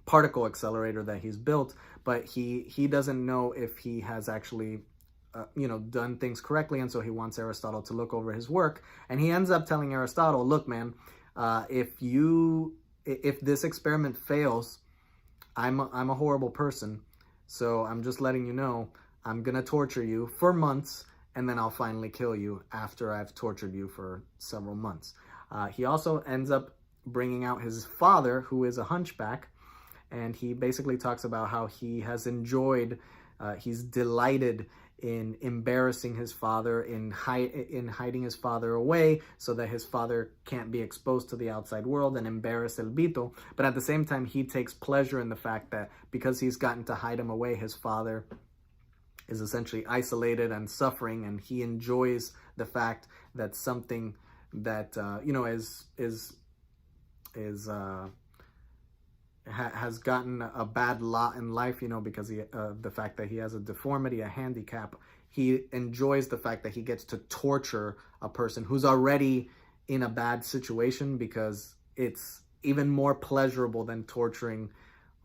particle accelerator that he's built, but he doesn't know if he has actually done things correctly, and so he wants Aristotle to look over his work, and he ends up telling Aristotle, look man, if this experiment fails, I'm a horrible person, so I'm just letting you know I'm gonna torture you for months, and then I'll finally kill you after I've tortured you for several months. He also ends up bringing out his father, who is a hunchback, and he basically talks about how he has enjoyed, he's delighted in embarrassing his father, in hiding his father away so that his father can't be exposed to the outside world and embarrass El Vito. But at the same time, he takes pleasure in the fact that because he's gotten to hide him away, his father is essentially isolated and suffering, and he enjoys the fact that something that has gotten a bad lot in life, because the fact that he has a deformity, a handicap. He enjoys the fact that he gets to torture a person who's already in a bad situation, because it's even more pleasurable than torturing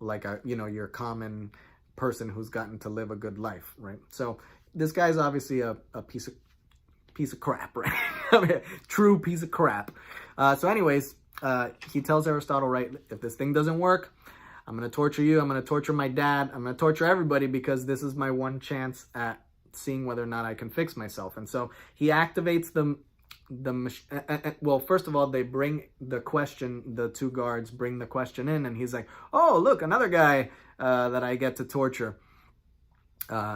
like your common person who's gotten to live a good life, right? So this guy's obviously a piece of crap, right? I mean, true piece of crap. So anyways, he tells Aristotle, right, if this thing doesn't work, I'm going to torture you, I'm going to torture my dad, I'm going to torture everybody, because this is my one chance at seeing whether or not I can fix myself. And so he activates well, first of all, they bring the question, the two guards bring the question in, and he's like, oh, look, another guy that I get to torture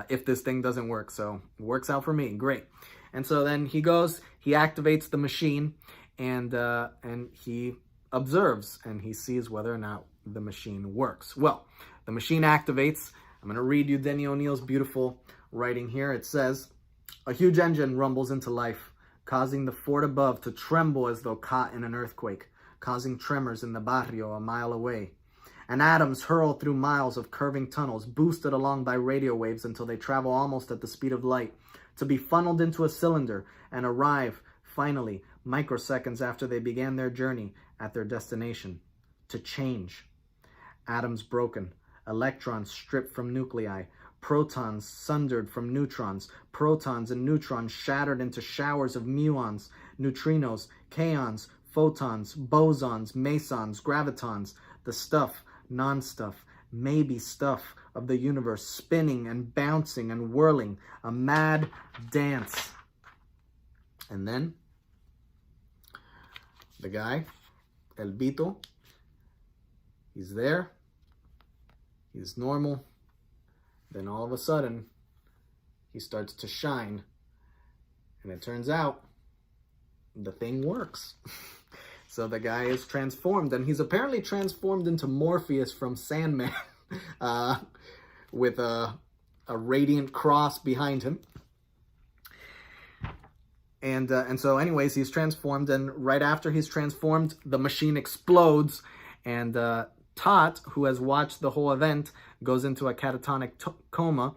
if this thing doesn't work. So it works out for me, great. And so then he goes, he activates the machine, and he observes, and he sees whether or not the machine works. Well, the machine activates. I'm going to read you Denny O'Neill's beautiful writing here. It says, a huge engine rumbles into life, causing the fort above to tremble as though caught in an earthquake, causing tremors in the barrio a mile away. And atoms hurl through miles of curving tunnels, boosted along by radio waves until they travel almost at the speed of light, to be funneled into a cylinder and arrive, finally, microseconds after they began their journey, at their destination, to change. Atoms broken, electrons stripped from nuclei, protons sundered from neutrons, protons and neutrons shattered into showers of muons, neutrinos, kaons, photons, bosons, mesons, gravitons, the stuff, non-stuff, maybe stuff of the universe, spinning and bouncing and whirling, a mad dance. And then the guy, El Vito, he's there, he's normal, then all of a sudden he starts to shine, and it turns out the thing works. So the guy is transformed, and he's apparently transformed into Morpheus from Sandman with a radiant cross behind him. And so anyways, he's transformed, and right after he's transformed, the machine explodes, and Tot, who has watched the whole event, goes into a catatonic coma.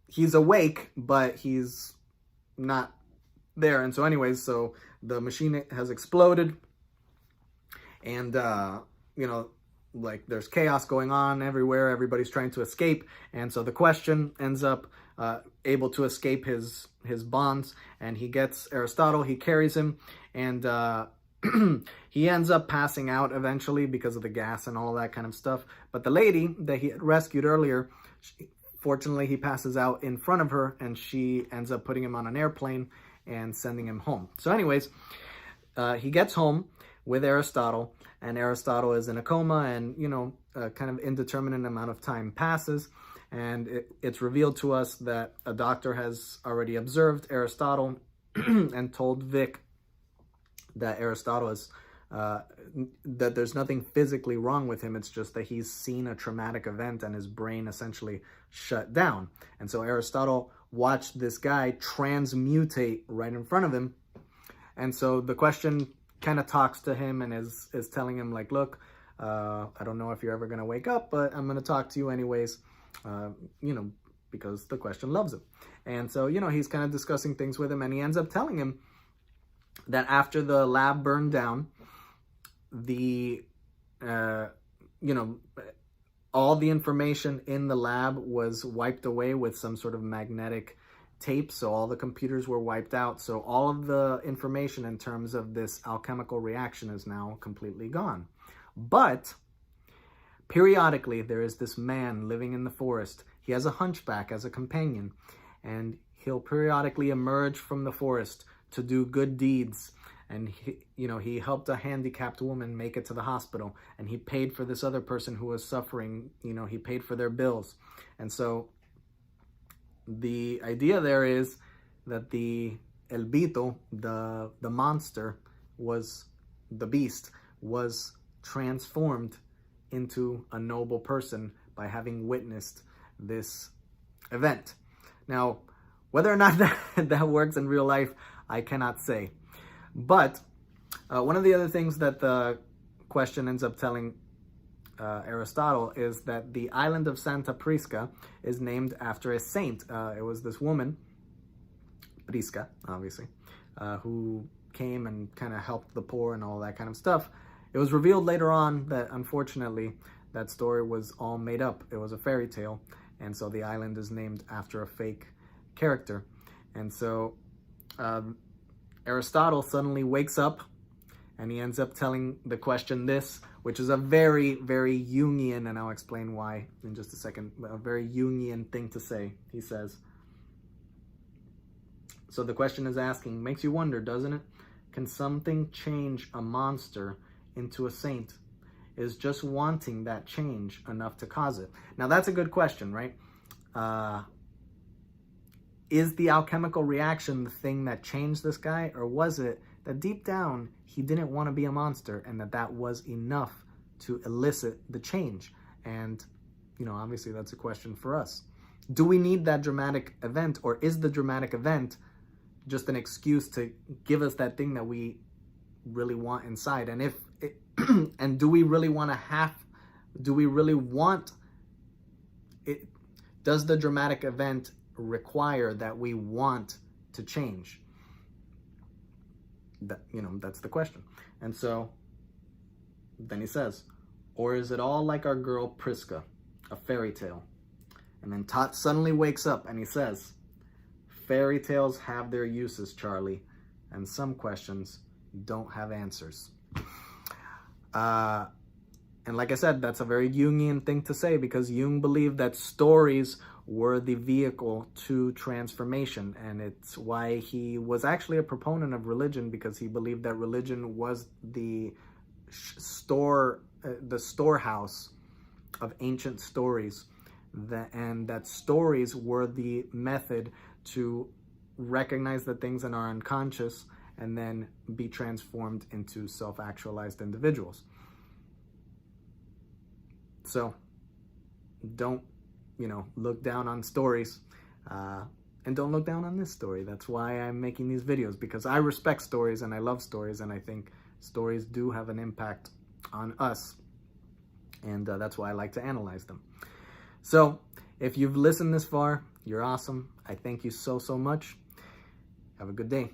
He's awake, but he's not there. And so anyways, so the machine has exploded, and like there's chaos going on everywhere. Everybody's trying to escape, and so the question ends up able to escape his bonds, and he gets Aristotle. He carries him, and he ends up passing out eventually because of the gas and all that kind of stuff. But the lady that he had rescued earlier, fortunately, he passes out in front of her, and she ends up putting him on an airplane and sending him home. So anyways, he gets home with Aristotle, and Aristotle is in a coma, and kind of indeterminate amount of time passes, and it's revealed to us that a doctor has already observed Aristotle and told Vic that Aristotle is that there's nothing physically wrong with him. It's just that he's seen a traumatic event and his brain essentially shut down. And so Aristotle watched this guy transmutate right in front of him. And so the question kind of talks to him and is telling him, like, look, I don't know if you're ever going to wake up, but I'm going to talk to you anyways, because the question loves him. And so, he's kind of discussing things with him, and he ends up telling him that after the lab burned down, all the information in the lab was wiped away with some sort of magnetic tape. So all the computers were wiped out. So all of the information in terms of this alchemical reaction is now completely gone. But periodically, there is this man living in the forest. He has a hunchback as a companion, and he'll periodically emerge from the forest to do good deeds. And he helped a handicapped woman make it to the hospital, and he paid for this other person who was suffering. He paid for their bills. And so the idea there is that the El Bito, the monster, the beast, was transformed into a noble person by having witnessed this event. Now, whether or not that works in real life, I cannot say. But one of the other things that the question ends up telling Aristotle is that the island of Santa Prisca is named after a saint. It was this woman, Prisca, obviously, who came and kind of helped the poor and all that kind of stuff. It was revealed later on that, unfortunately, that story was all made up. It was a fairy tale, and so the island is named after a fake character. And so Aristotle suddenly wakes up, and he ends up telling the question this, which is a very, very Jungian, and I'll explain why in just a second, a very Jungian thing to say. He says, so the question is asking, makes you wonder, doesn't it? Can something change a monster into a saint? Is just wanting that change enough to cause it? Now, that's a good question, right? Is the alchemical reaction the thing that changed this guy, or was it that deep down he didn't want to be a monster, and that was enough to elicit the change? And, obviously that's a question for us. Do we need that dramatic event, or is the dramatic event just an excuse to give us that thing that we really want inside? And and do we really want it? Does the dramatic event require that we want to change? That's the question. And so then he says, or is it all like our girl Prisca, a fairy tale? And then Tot suddenly wakes up and he says, fairy tales have their uses, Charlie, and some questions don't have answers. And like I said, that's a very Jungian thing to say, because Jung believed that stories were the vehicle to transformation. And it's why he was actually a proponent of religion, because he believed that religion was the storehouse of ancient stories, and that stories were the method to recognize the things in our unconscious and then be transformed into self-actualized individuals. So don't, look down on stories, and don't look down on this story. That's why I'm making these videos, because I respect stories and I love stories, and I think stories do have an impact on us, and that's why I like to analyze them. So if you've listened this far, you're awesome. I thank you so, so much. Have a good day.